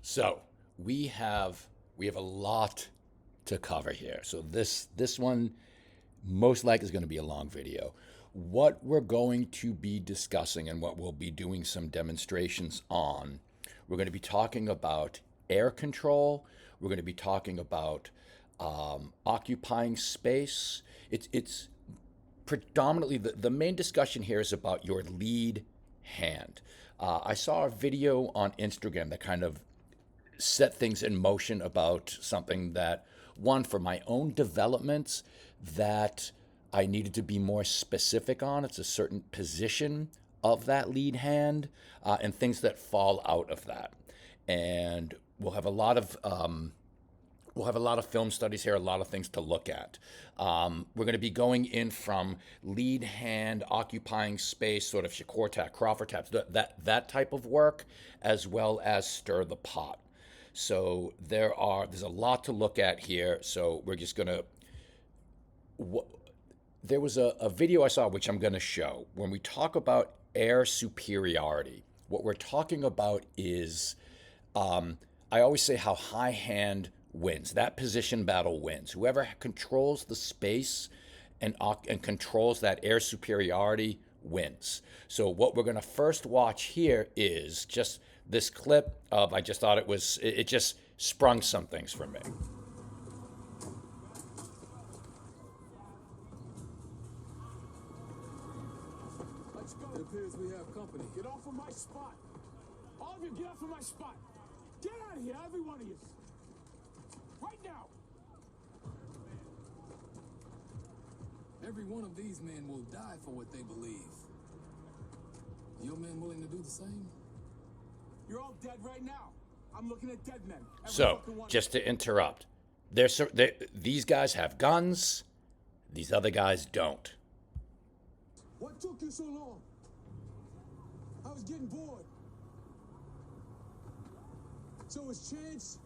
So we have a lot to cover here. So this one most likely is going to be a long video. What we're going to be discussing and what we'll be doing some demonstrations on, we're going to be talking about air control. We're going to be talking about occupying space. It's predominantly the main discussion here is about your lead hand. I saw a video on Instagram that kind of set things in motion about something that, one, for my own developments, that I needed to be more specific on. It's a certain position of that lead hand and things that fall out of that. And we'll have a lot of film studies here, a lot of things to look at. We're going to be going in from lead hand, occupying space, sort of Shakur tap, Crawford taps, that type of work, as well as stir the pot. So there's a lot to look at here. So we're just going to. There was a video I saw which I'm going to show. When we talk about air superiority, what we're talking about is, I always say how high hand wins. That position battle wins. Whoever controls the space and controls that air superiority wins. So what we're going to first watch here is just this clip of, I just thought it just sprung some things for me. Let's go. It appears we have company. Get off of my spot. All of you, get off of my spot. Get out of here, every one of you. Right now. Every one of these men will die for what they believe. Your men willing to do the same? You're all dead right now. I'm looking at dead men. So, just to interrupt, these guys have guns, these other guys don't. What took you so long? I was getting bored. So was Chance,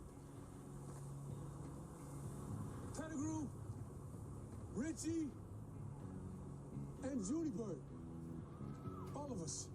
Pettigrew, Richie, and Judy Bird. All of us.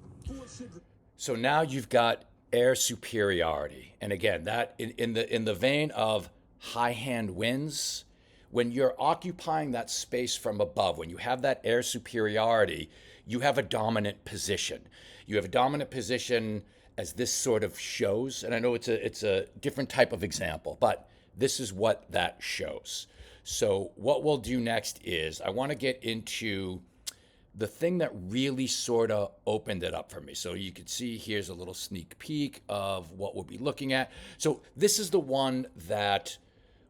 So now you've got air superiority. And again, that in the vein of high hand wins, when you're occupying that space from above, when you have that air superiority, you have a dominant position. You have a dominant position, as this sort of shows, and I know it's a different type of example, but this is what that shows. So what we'll do next is I want to get into the thing that really sort of opened it up for me. So you can see here's a little sneak peek of what we'll be looking at. So this is the one that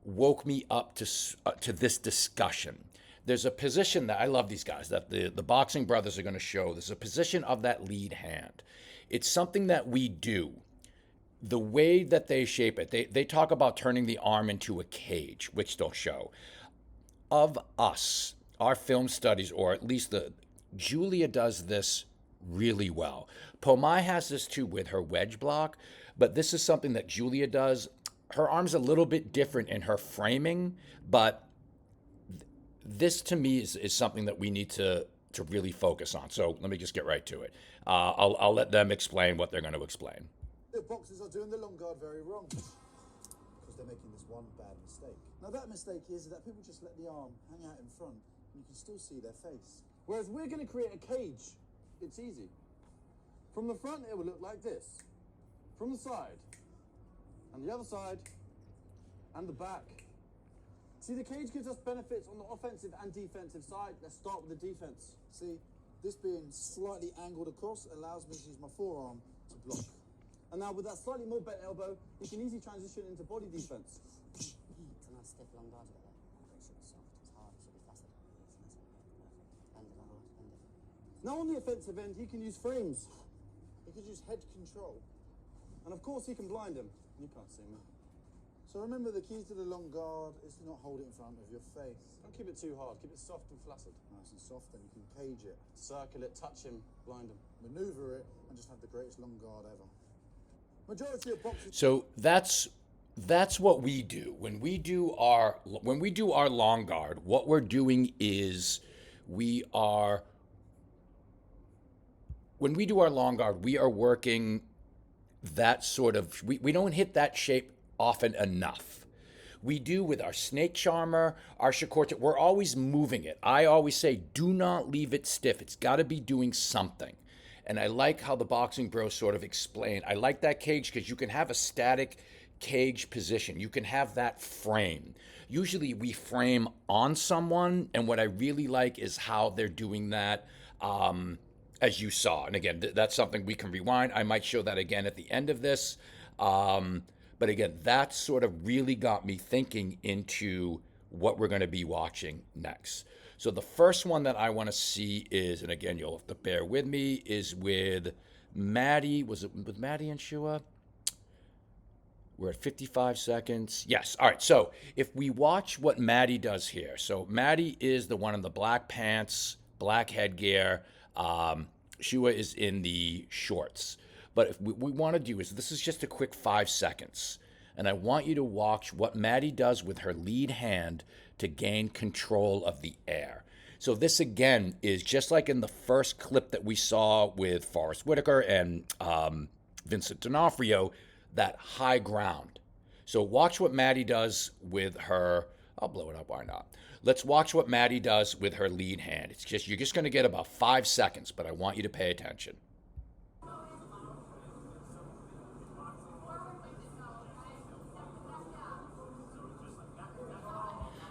woke me up to this discussion. There's a position that I love these guys that the boxing brothers are going to show. There's a position of that lead hand. It's something that we do. The way that they shape it, they talk about turning the arm into a cage, which they'll show. Of us, our film studies, or at least Julia does this really well. Pomai has this too with her wedge block, but this is something that Julia does. Her arm's a little bit different in her framing, but this to me is something that we need to really focus on. So let me just get right to it. I'll let them explain what they're going to explain. The boxers are doing the long guard very wrong because they're making this one bad mistake. Now that mistake is that people just let the arm hang out in front and you can still see their face. Whereas we're going to create a cage. It's easy. From the front, it will look like this. From the side, and the other side, and the back. See, the cage gives us benefits on the offensive and defensive side. Let's start with the defense. See, this being slightly angled across allows me to use my forearm to block. And now with that slightly more bent elbow, you can easily transition into body defense. It's a nice stiff long guard bit there. It should be soft, it's hard, it should be flaccid. Bend it hard, bend it. Now on the offensive end, he can use frames. He could use head control. And of course he can blind him. You can't see me. So remember, the key to the long guard is to not hold it in front of your face. Don't keep it too hard, keep it soft and flaccid. Nice and soft, then you can cage it, Circle it, touch him, blind him. maneuver it, and just have the greatest long guard ever. Majority of boxers. So that's what we do when we do our long guard. What we're doing is when we do our long guard, we are working that sort of, we don't hit that shape often enough. We do with our snake charmer, our shikorta. We're always moving it. I always say, do not leave it stiff. It's got to be doing something. And I like how the Boxing Bros sort of explain. I like that cage because you can have a static cage position. You can have that frame. Usually we frame on someone, and what I really like is how they're doing that, as you saw. And again, that's something we can rewind. I might show that again at the end of this. But again, that sort of really got me thinking into what we're going to be watching next. So the first one that I want to see is, and again, you'll have to bear with me, is with Maddie. Was it with Maddie and Shua? We're at 55 seconds. Yes. All right. So if we watch what Maddie does here. So Maddie is the one in the black pants, black headgear. Shua is in the shorts. But if what we want to do is, this is just a quick 5 seconds. And I want you to watch what Maddie does with her lead hand to gain control of the air. So this, again, is just like in the first clip that we saw with Forrest Whitaker and Vincent D'Onofrio, that high ground. So watch what Maddie does with her. I'll blow it up, why not? Let's watch what Maddie does with her lead hand. It's just, you're just going to get about 5 seconds, but I want you to pay attention.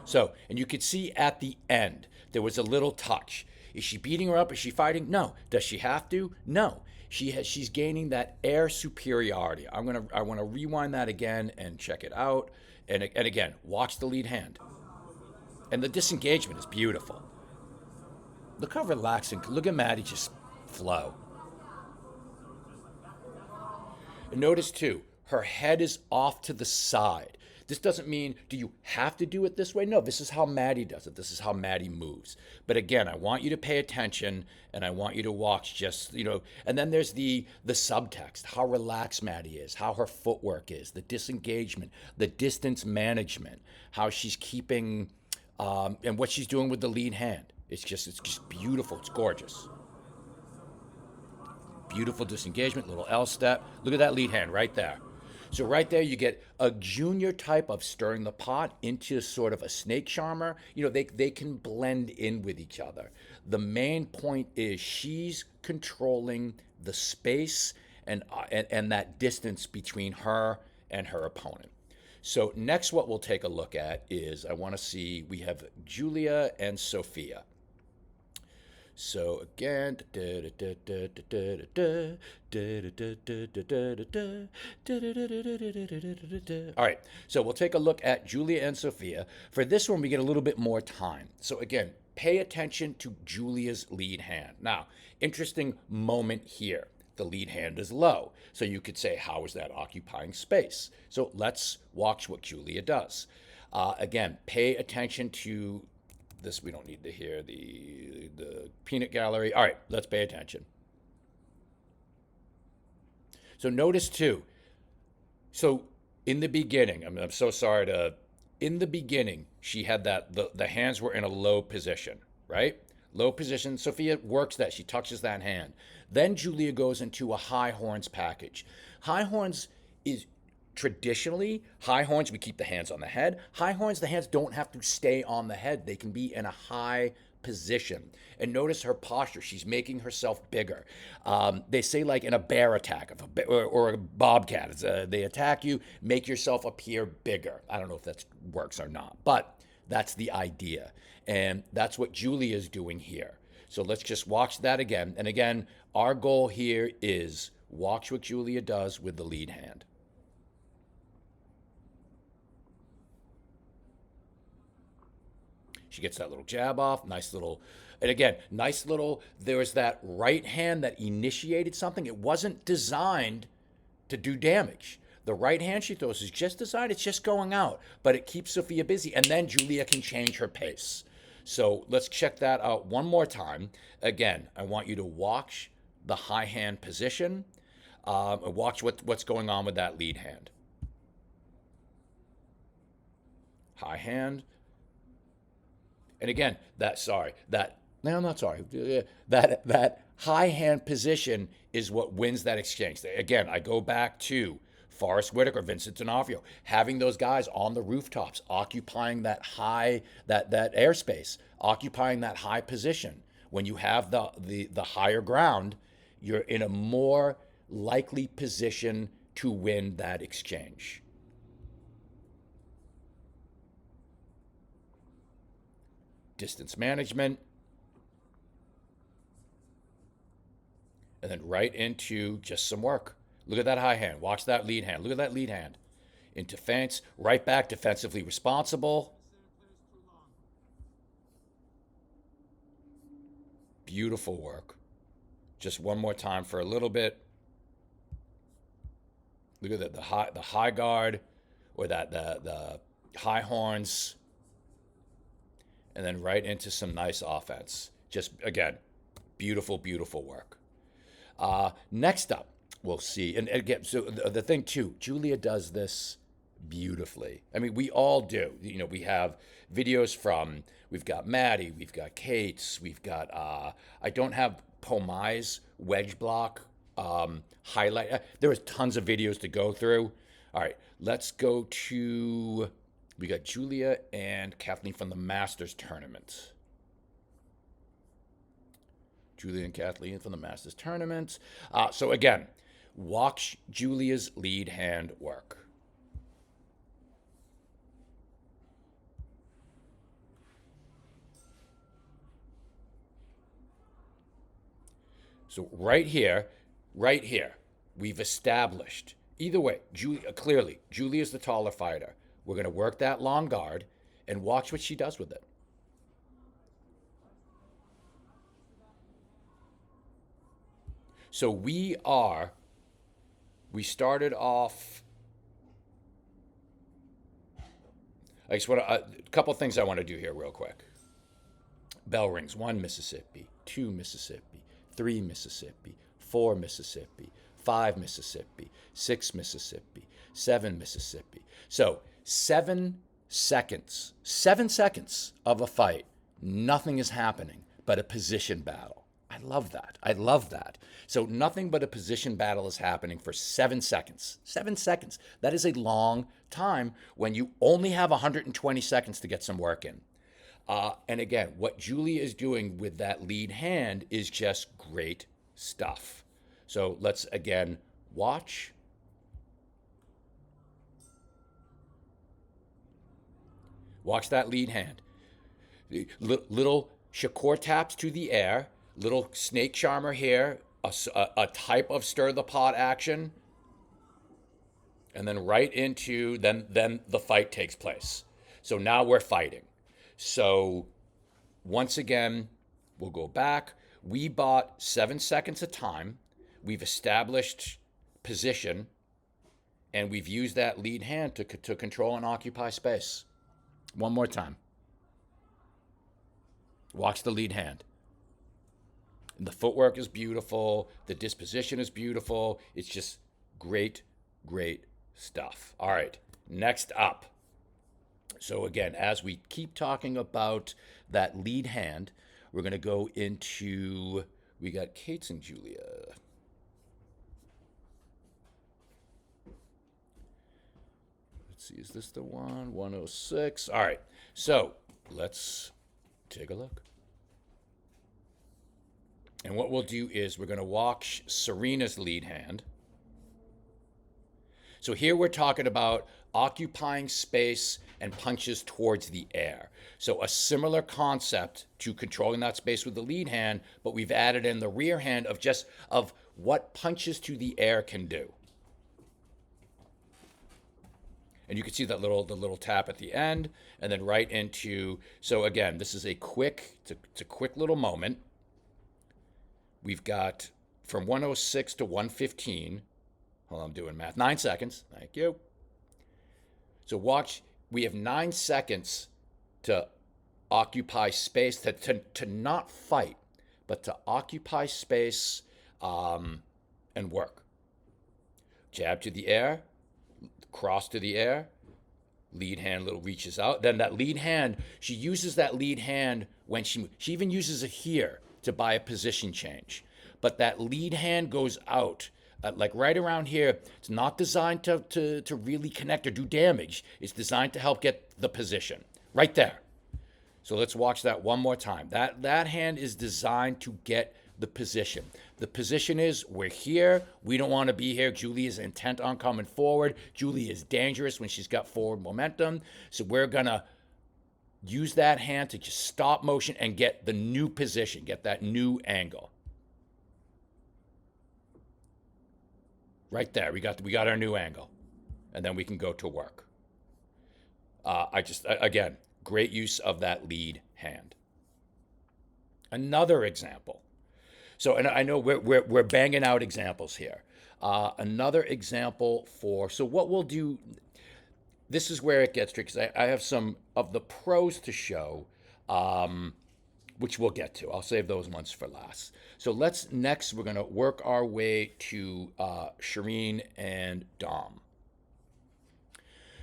So, and you could see at the end, there was a little touch. Is she beating her up? Is she fighting? No. Does she have to? No. She's gaining that air superiority. I want to rewind that again and check it out. And again, watch the lead hand. And the disengagement is beautiful. Look how relaxing. Look at Maddie just flow. And notice too, her head is off to the side. This doesn't mean, do you have to do it this way? No, this is how Maddie does it. This is how Maddie moves. But again, I want you to pay attention, and I want you to watch just, and then there's the subtext, how relaxed Maddie is, how her footwork is, the disengagement, the distance management, how she's keeping, and what she's doing with the lead hand. It's just beautiful. It's gorgeous. Beautiful disengagement, little L step. Look at that lead hand right there. So right there, you get a junior type of stirring the pot into sort of a snake charmer. They can blend in with each other. The main point is she's controlling the space and that distance between her and her opponent. So next, what we'll take a look at is, I want to see, we have Julia and Sophia. So again, all right, so we'll take a look at Julia and Sophia. For this one, we get a little bit more time. So again, pay attention to Julia's lead hand. Now, interesting moment here. The lead hand is low. So you could say, how is that occupying space? So let's watch what Julia does. Again, pay attention to this. We don't need to hear the peanut gallery. All right, let's pay attention. So notice too. So in the beginning, I'm so sorry to. In the beginning, she had that the hands were in a low position, right? Low position. Sophia works that. She touches that hand. Then Julia goes into a high horns package. High horns is traditionally, high horns, we keep the hands on the head. High horns, the hands don't have to stay on the head. They can be in a high position. And notice her posture. She's making herself bigger. They say like in a bear attack or a bobcat, they attack you, make yourself appear bigger. I don't know if that works or not, but that's the idea. And that's what Julia is doing here. So let's just watch that again. And again, our goal here is watch what Julia does with the lead hand. She gets that little jab off, nice little, and again, nice little, there was that right hand that initiated something. It wasn't designed to do damage. The right hand she throws is just designed, it's just going out, but it keeps Sophia busy, and then Julia can change her pace. So let's check that out one more time. Again, I want you to watch the high hand position, watch what's going on with that lead hand. High hand. And again, that high hand position is what wins that exchange. Again, I go back to Forrest Whitaker, Vincent D'Onofrio, having those guys on the rooftops, occupying that high, that airspace, occupying that high position. When you have the higher ground, you're in a more likely position to win that exchange. Distance management. And then right into just some work. Look at that high hand. Watch that lead hand. Look at that lead hand. Into fence. Right back, defensively responsible. Beautiful work. Just one more time for a little bit. Look at the high guard, or the high horns. And then right into some nice offense. Just, again, beautiful, beautiful work. Next up, we'll see. And again, so the thing too, Julia does this beautifully. I mean, we all do. You know, we have videos from, we've got Maddie, we've got Kate's, we've got, I don't have Pomai's wedge block highlight. There was tons of videos to go through. All right, let's go to, we got Julia and Kathleen from the Masters tournament. Julia and Kathleen from the Masters tournament. So again, watch Julia's lead hand work. So right here, we've established, either way, clearly, Julia's the taller fighter. We're going to work that long guard and watch what she does with it. So we started off, I just want a couple things I want to do here real quick. Bell rings, 1 Mississippi, 2 Mississippi, 3 Mississippi, 4 Mississippi, 5 Mississippi, 6 Mississippi, 7 Mississippi. So 7 seconds of a fight, nothing is happening but a position battle. I love that. I love that. So nothing but a position battle is happening for 7 seconds. 7 seconds. That is a long time when you only have 120 seconds to get some work in. And again, what Julia is doing with that lead hand is just great stuff. So let's again watch. Watch that lead hand. Little Shakur taps to the air. Little snake charmer here, a type of stir the pot action, and then right into, then the fight takes place. So now we're fighting. So once again, we'll go back. We bought 7 seconds of time. We've established position, and we've used that lead hand to control and occupy space. One more time. Watch the lead hand. And the footwork is beautiful. The disposition is beautiful. It's just great, great stuff. All right, next up. So again, as we keep talking about that lead hand, we're going to go into, we got Kate's and Julia. Let's see, is this the one? 106. All right, so let's take a look. And what we'll do is we're going to watch Serena's lead hand. So here we're talking about occupying space and punches towards the air. So a similar concept to controlling that space with the lead hand, but we've added in the rear hand of what punches to the air can do. And you can see that the little tap at the end, and then right into, so again, this is a quick little moment. We've got from 106 to 115. Hold on, I'm doing math. 9 seconds. Thank you. So watch, we have 9 seconds to occupy space, to not fight, but to occupy space and work. Jab to the air, cross to the air, lead hand little reaches out. Then that lead hand, she uses that lead hand when she even uses it here to buy a position change. but that lead hand goes out. Like right around here, it's not designed to really connect or do damage. It's designed to help get the position. Right there. So let's watch that one more time. That hand is designed to get the position. The position is we're here. We don't want to be here. Julie is intent on coming forward. Julie is dangerous when she's got forward momentum. So we're going to use that hand to just stop motion and get the new position, get that new angle. Right there, we got our new angle, and then we can go to work. Again, great use of that lead hand. Another example. So, and I know we're banging out examples here. Another example so what we'll do. This is where it gets tricky because I have some of the pros to show, which we'll get to. I'll save those ones for last. So we're going to work our way to Shireen and Dom.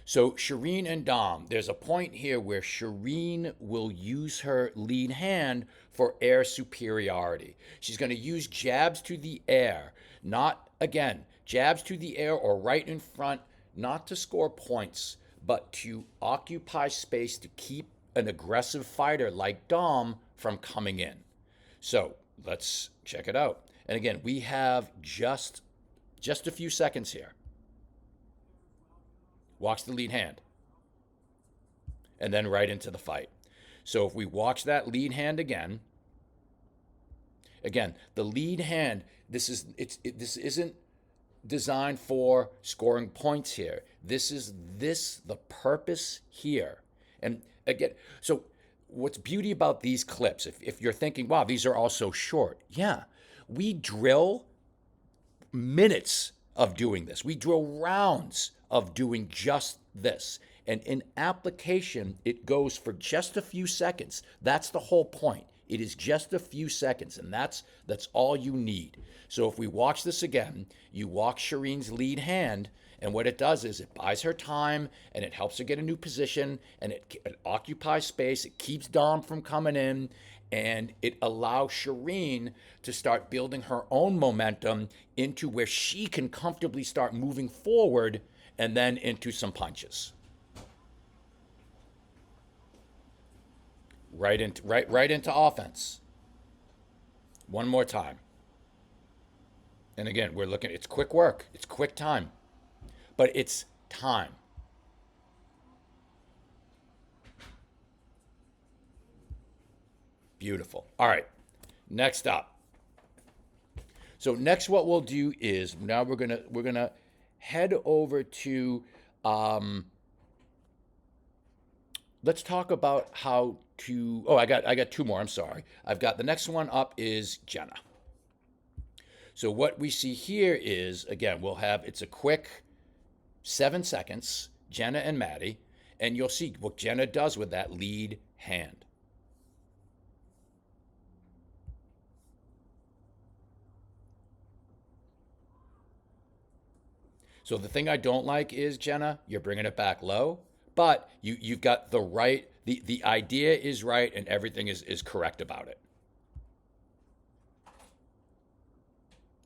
So Shireen and Dom, there's a point here where Shireen will use her lead hand for air superiority. She's going to use jabs to the air, jabs to the air or right in front, not to score points, but to occupy space to keep an aggressive fighter like Dom from coming in. So let's check it out. And again, we have just a few seconds here. Watch the lead hand. And then right into the fight. So if we watch that lead hand again, the lead hand, this isn't designed for scoring points here. This is the purpose here. And again, so what's beauty about these clips, if you're thinking, wow, these are all so short. Yeah, we drill minutes of doing this. We drill rounds of doing just this. And in application, it goes for just a few seconds. That's the whole point. It is just a few seconds, and that's all you need. So if we watch this again, you watch Shireen's lead hand, and what it does is it buys her time, and it helps her get a new position, and it occupies space. It keeps Dom from coming in, and it allows Shireen to start building her own momentum into where she can comfortably start moving forward and then into some punches. Right into offense. One more time. And again, we're looking, it's quick work. It's quick time. But it's time. Beautiful. All right. Next up. So next what we'll do is now we're gonna head over to let's talk about how to I got two more, I'm sorry. I've got the next one up is Jenna. So what we see here is, again, it's a quick 7 seconds, Jenna and Maddie, and you'll see what Jenna does with that lead hand. So the thing I don't like is, Jenna, you're bringing it back low, but you've got the right, the idea is right and everything is correct about it.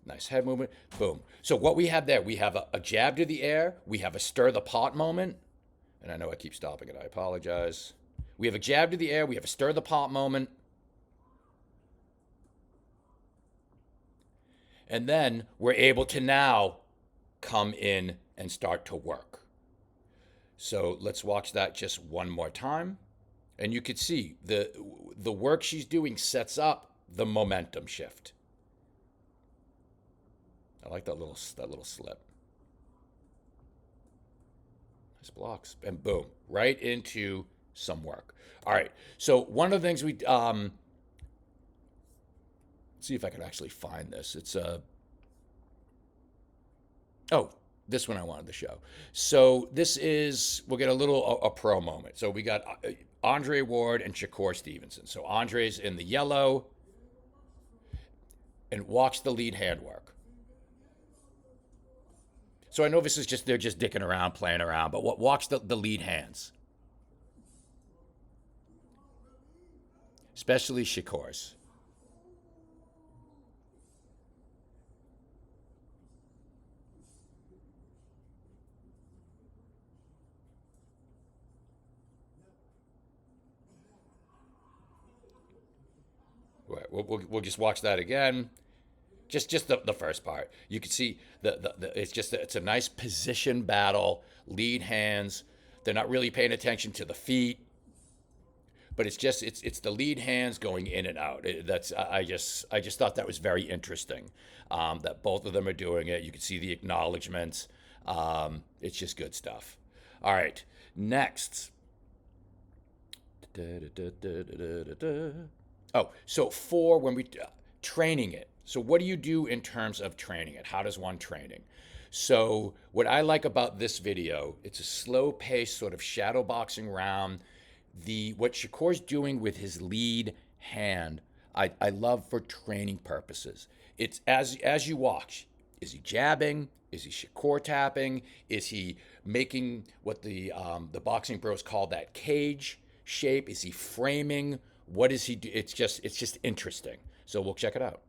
Nice head movement, boom. So what we have there, we have a jab to the air, we have a stir the pot moment, and I know I keep stopping it, I apologize. We have a jab to the air, we have a stir the pot moment, and then we're able to now come in and start to work. So let's watch that just one more time. And you could see the work she's doing sets up the momentum shift. I like that little slip. Nice blocks. And boom, right into some work. All right. So one of the things let's see if I can actually find this. It's this one I wanted to show. So we'll get a pro moment. So we got Andre Ward and Shakur Stevenson. So Andre's in the yellow and watch the lead hand work. So I know this is they're just dicking around, playing around, but watch the lead hands. Especially Shakur's. we'll just watch that again. Just the first part. You can see it's a nice position battle, lead hands. They're not really paying attention to the feet, but it's the lead hands going in and out. I just thought that was very interesting, that both of them are doing it. You can see the acknowledgments. It's just good stuff. All right, next. Oh, so for when we training it. So what do you do in terms of training it? How does one training? So what I like about this video, it's a slow paced sort of shadow boxing round. What Shakur's doing with his lead hand, I love for training purposes. It's as you watch. Is he jabbing? Is he Shakur tapping? Is he making what the boxing bros call that cage shape? Is he framing? What does he do? It's just interesting. So we'll check it out.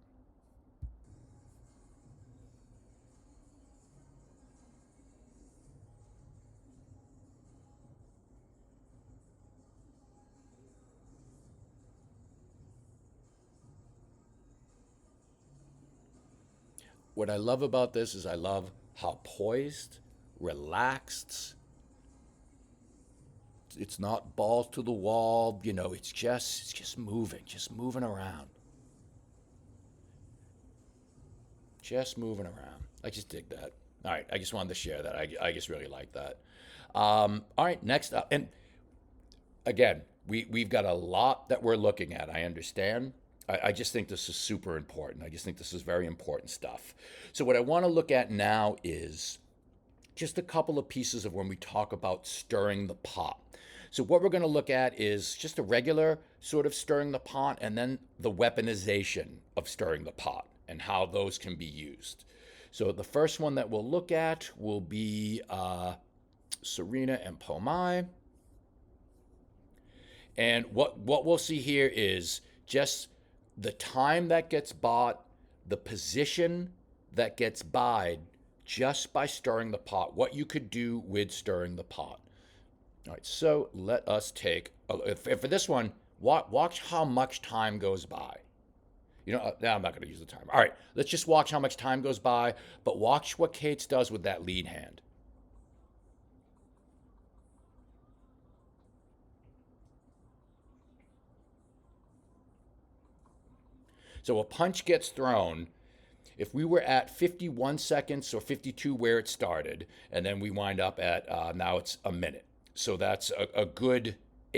What I love about this is I love how poised, relaxed. It's not balls to the wall, it's just moving around. Just moving around. I just dig that. All right, I just wanted to share that. I just really like that. All right, next up. And again, we've got a lot that we're looking at. I understand. I just think this is super important. I just think this is very important stuff. So what I want to look at now is just a couple of pieces of when we talk about stirring the pot. So what we're going to look at is just a regular sort of stirring the pot, and then the weaponization of stirring the pot and how those can be used. So the first one that we'll look at will be Serena and Pomai. And what we'll see here is just the time that gets bought, the position that gets buyed just by stirring the pot, what you could do with stirring the pot. All right, so let us take, for this one, watch how much time goes by. Now I'm not going to use the timer. All right, let's just watch how much time goes by, but watch what Cates does with that lead hand. So a punch gets thrown. If we were at 51 seconds or 52 where it started, and then we wind up at, now it's a minute. So that's a good,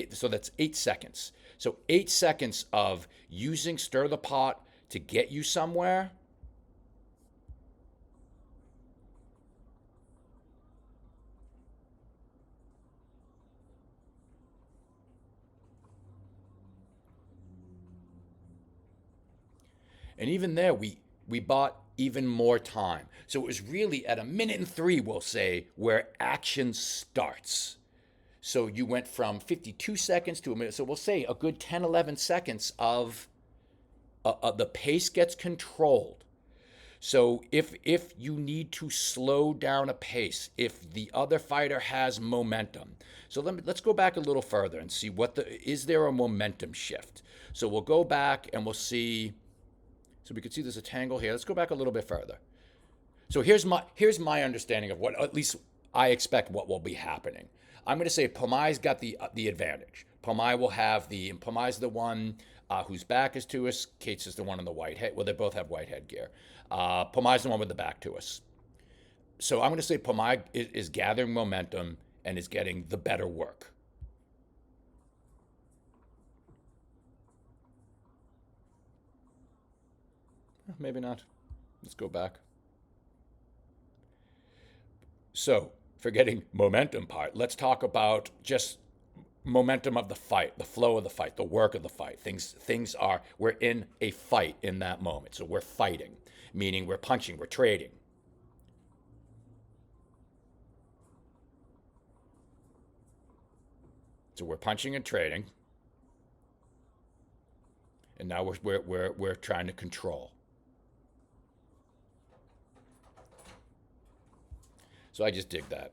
so that's 8 seconds. So 8 seconds of using stir the pot to get you somewhere. And even there, we bought even more time. So it was really at 1:03, we'll say, where action starts. So you went from 52 seconds to a minute. So we'll say a good 10, 11 seconds of the pace gets controlled. So if you need to slow down a pace, if the other fighter has momentum. So let's go back a little further and see is there a momentum shift? So we'll go back and we'll see. So we can see there's a tangle here. Let's go back a little bit further. So here's my understanding of what, at least I expect what will be happening. I'm going to say Pomai's got the advantage. Pomai's the one whose back is to us. Cates is the one in the white head. Well, they both have white headgear. Pomai's the one with the back to us. So I'm going to say Pomai is gathering momentum and is getting the better work. Maybe not. Let's go back. So, forgetting momentum part, let's talk about just momentum of the fight, the flow of the fight, the work of the fight. We're in a fight in that moment. So we're fighting, meaning we're punching, we're trading. So we're punching and trading. And now we're trying to control. So I just dig that.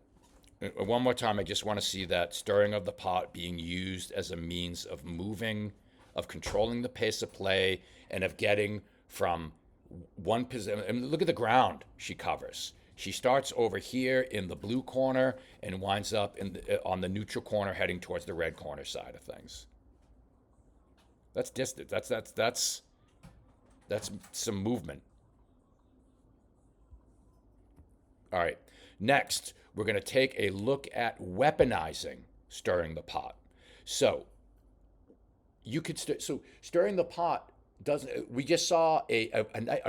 One more time, I just want to see that stirring of the pot being used as a means of moving of controlling the pace of play and of getting from one position. And look at the ground she covers. She starts over here in the blue corner and winds up on the neutral corner, heading towards the red corner side of things. That's distance. That's some movement. All right. Next, we're going to take a look at weaponizing stirring the pot. So you could stirring the pot doesn't. We just saw a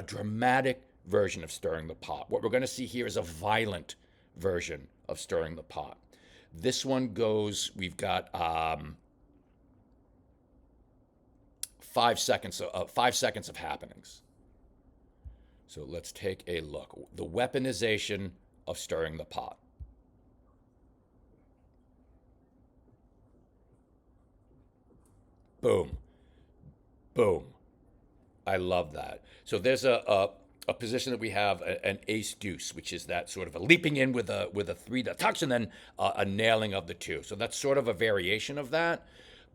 dramatic version of stirring the pot. What we're going to see here is a violent version of stirring the pot. This one goes. We've got 5 seconds. 5 seconds of happenings. So let's take a look. The weaponization of stirring the pot. Boom. Boom. I love that. So there's a position that we have, an ace deuce, which is that sort of a leaping in with a three that tucks and then a nailing of the two. So that's sort of a variation of that.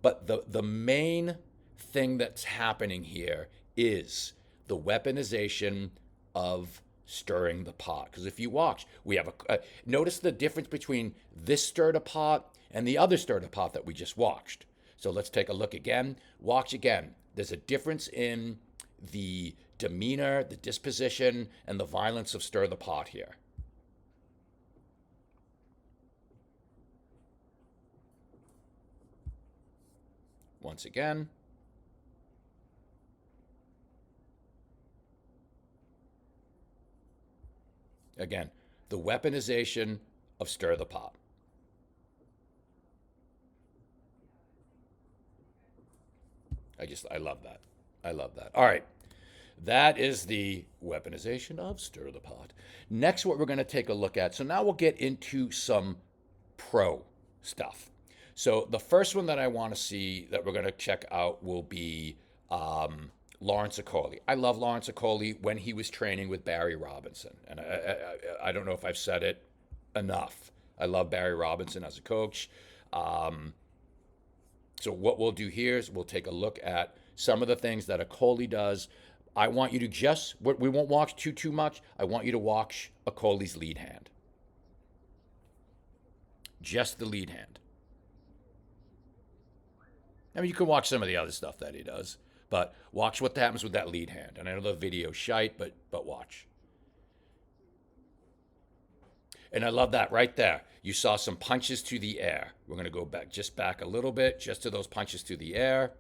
But the main thing that's happening here is the weaponization of stirring the pot. Because if you watch, we have notice the difference between this stir the pot and the other stir the pot that we just watched. So let's take a look again. Watch again. There's a difference in the demeanor, the disposition, and the violence of stir the pot here. Once again. Again, the weaponization of stir the pot. I love that. I love that. All right. That is the weaponization of stir the pot. Next, what we're going to take a look at. So now we'll get into some pro stuff. So the first one that I want to see that we're going to check out will be Lawrence Okolie. I love Lawrence Okolie when he was training with Barry Robinson. And I don't know if I've said it enough. I love Barry Robinson as a coach. So what we'll do here is we'll take a look at some of the things that Okolie does. I want you to we won't watch too much. I want you to watch Okolie's lead hand. Just the lead hand. I mean, you can watch some of the other stuff that he does, but watch what happens with that lead hand. And I know the video's shite, but watch. And I love that right there. You saw some punches to the air. We're going to go back a little bit, just to those punches to the air.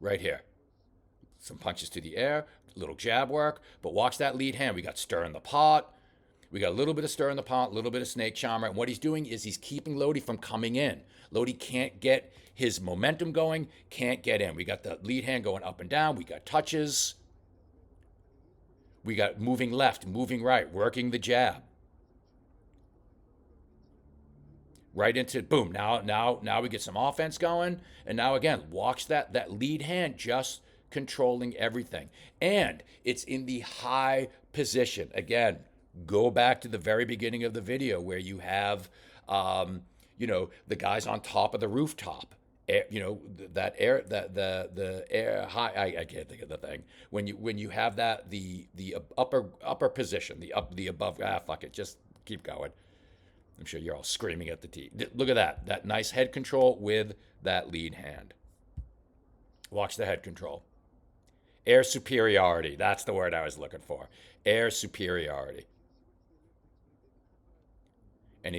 Right here. Some punches to the air, little jab work, but watch that lead hand. We got stir in the pot. We got a little bit of stir in the pot, a little bit of snake charmer. And what he's doing is he's keeping Lodi from coming in. Lodi can't get his momentum going, can't get in. We got the lead hand going up and down. We got touches. We got moving left, moving right, working the jab. Right into boom. Now we get some offense going. And now again, watch that lead hand just controlling everything. And it's in the high position. Again, go back to the very beginning of the video where you have the guys on top of the rooftop. The air high. I can't think of the thing. When you have that the upper position, the above. Fuck it. Just keep going. I'm sure you're all screaming at the TV. Look at that nice head control with that lead hand. Watch the head control. Air superiority. That's the word I was looking for. Air superiority. And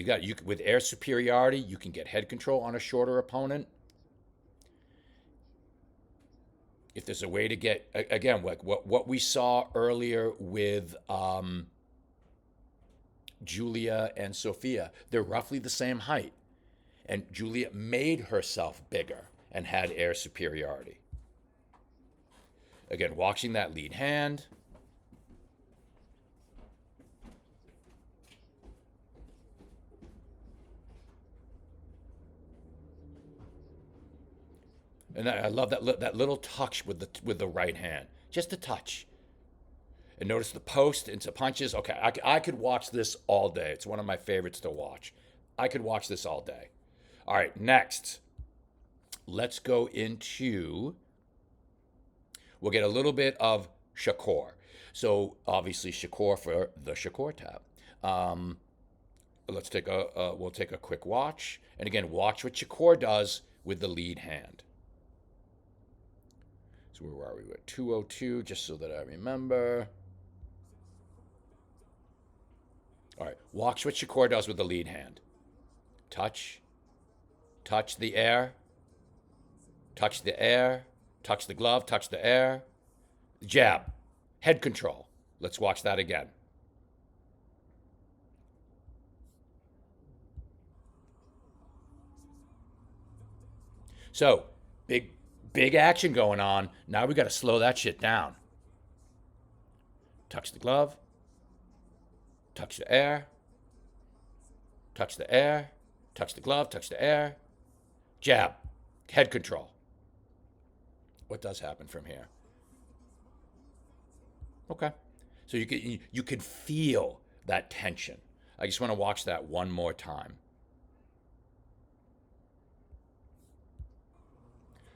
with air superiority, you can get head control on a shorter opponent. If there's a way to get, again, like what we saw earlier with Julia and Sophia, they're roughly the same height. And Julia made herself bigger and had air superiority. Again, watching that lead hand. And I love that little touch with the right hand, just a touch. And notice the post into punches. Okay, I could watch this all day. It's one of my favorites to watch. I could watch this all day. All right, next, let's go into, we'll get a little bit of Shakur. So obviously Shakur for the Shakur tab. Let's take we'll take a quick watch. And again, watch what Shakur does with the lead hand. So where are we? We're at 202, just so that I remember. All right, watch what Shakur does with the lead hand. Touch the air, touch the air, touch the glove, touch the air, jab, head control. Let's watch that again. So, big action going on. Now we got to slow that shit down. Touch the glove, touch the air, touch the air, touch the glove, touch the air, jab, head control. What does happen from here? Okay. So you can feel that tension. I just want to watch that one more time.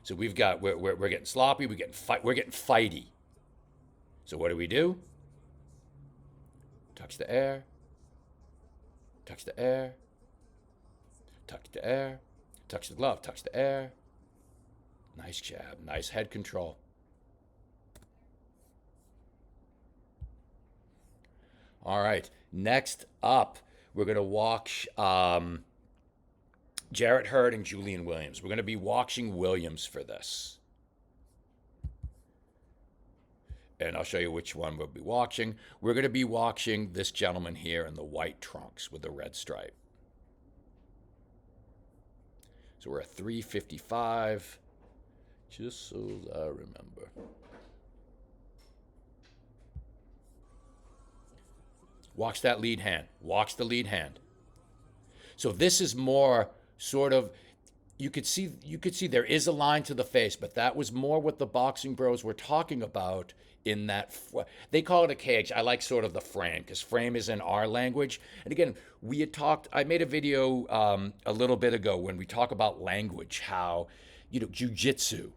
So we're getting sloppy, we're getting fighty. So what do? Touch the air, touch the air, touch the air, touch the glove, touch the air. Nice jab, nice head control. All right, next up, we're going to watch Jarrett Hurd and Julian Williams. We're going to be watching Williams for this. And I'll show you which one we'll be watching. We're going to be watching this gentleman here in the white trunks with the red stripe. So we're at 355, just so I remember. Watch that lead hand. Watch the lead hand. So this is more sort of, you could see there is a line to the face, but that was more what the Boxing Bros were talking about in that, they call it a cage. I like sort of the frame, because frame is in our language. And again, we had talked, I made a video a little bit ago when we talk about language, how, jiu-jitsu,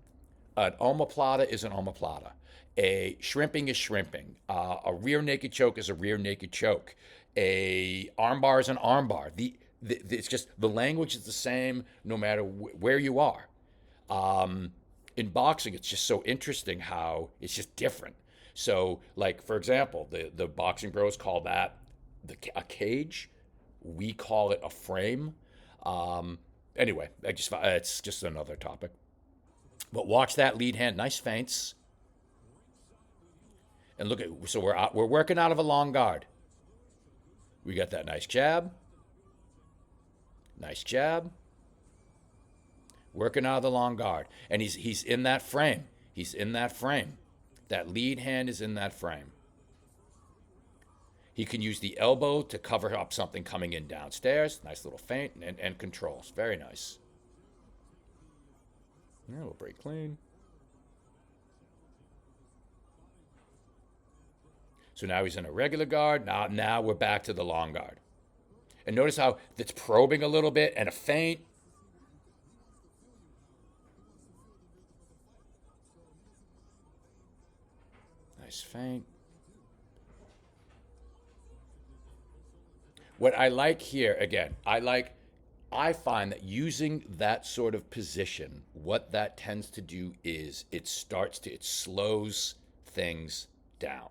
an omoplata is an omoplata. A shrimping is shrimping. A rear naked choke is a rear naked choke. A armbar is an armbar. It's just the language is the same no matter where you are. In boxing, it's just so interesting how it's just different. So, like for example, the Boxing Bros call that a cage. We call it a frame. Anyway, it's just another topic. But watch that lead hand. Nice feints. And look at, so we're working out of a long guard. We got that nice jab. Nice jab. Working out of the long guard. And he's in that frame. He's in that frame. That lead hand is in that frame. He can use the elbow to cover up something coming in downstairs. Nice little feint and controls. Very nice. Yeah, we'll break clean. So now he's in a regular guard. Now we're back to the long guard. And notice how it's probing a little bit and a feint. Nice feint. What I like here, again, I find that using that sort of position, what that tends to do is it slows things down.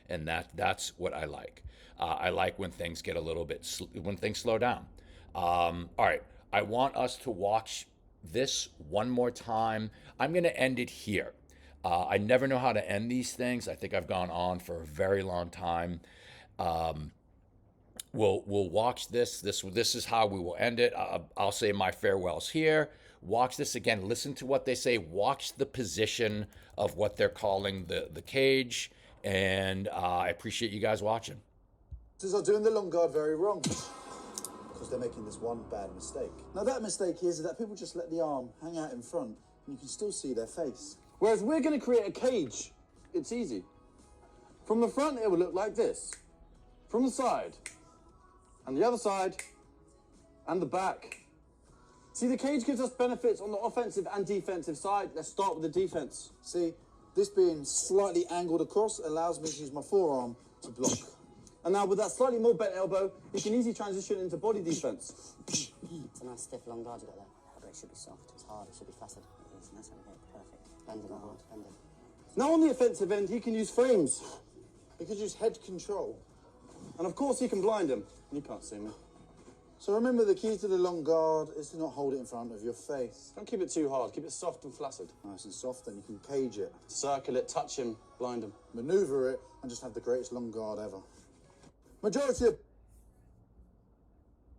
And that's what I like. I like when things get a little bit, when things slow down. All right, I want us to watch this one more time. I'm gonna end it here. I never know how to end these things. I think I've gone on for a very long time. We'll watch this. This is how we will end it. I'll say my farewells here. Watch this again. Listen to what they say. Watch the position of what they're calling the cage. And I appreciate you guys watching. Are doing the long guard very wrong because they're making this one bad mistake. Now that mistake is that people just let the arm hang out in front and you can still see their face. Whereas we're going to create a cage. It's easy. From the front, it will look like this. From the side, and the other side, And the back. See, the cage gives us benefits on the offensive and defensive side. Let's start with the defense. See, this being slightly angled across allows me to use my forearm to block. And now with that slightly more bent elbow, you can easily transition into body defense. It's a nice stiff long guard you got there. But it should be soft. It's hard. It should be flaccid. It is. Nice and perfect. Bend it hard. Bend it. Now on the offensive end, he can use frames. He could use head control. And of course he can blind him. You can't see me. So remember, the key to the long guard is to not hold it in front of your face. Don't keep it too hard. Keep it soft and flaccid. Nice and soft, then you can cage it, Circle it, touch him, blind him. maneuver it, and just have the greatest long guard ever. Majority of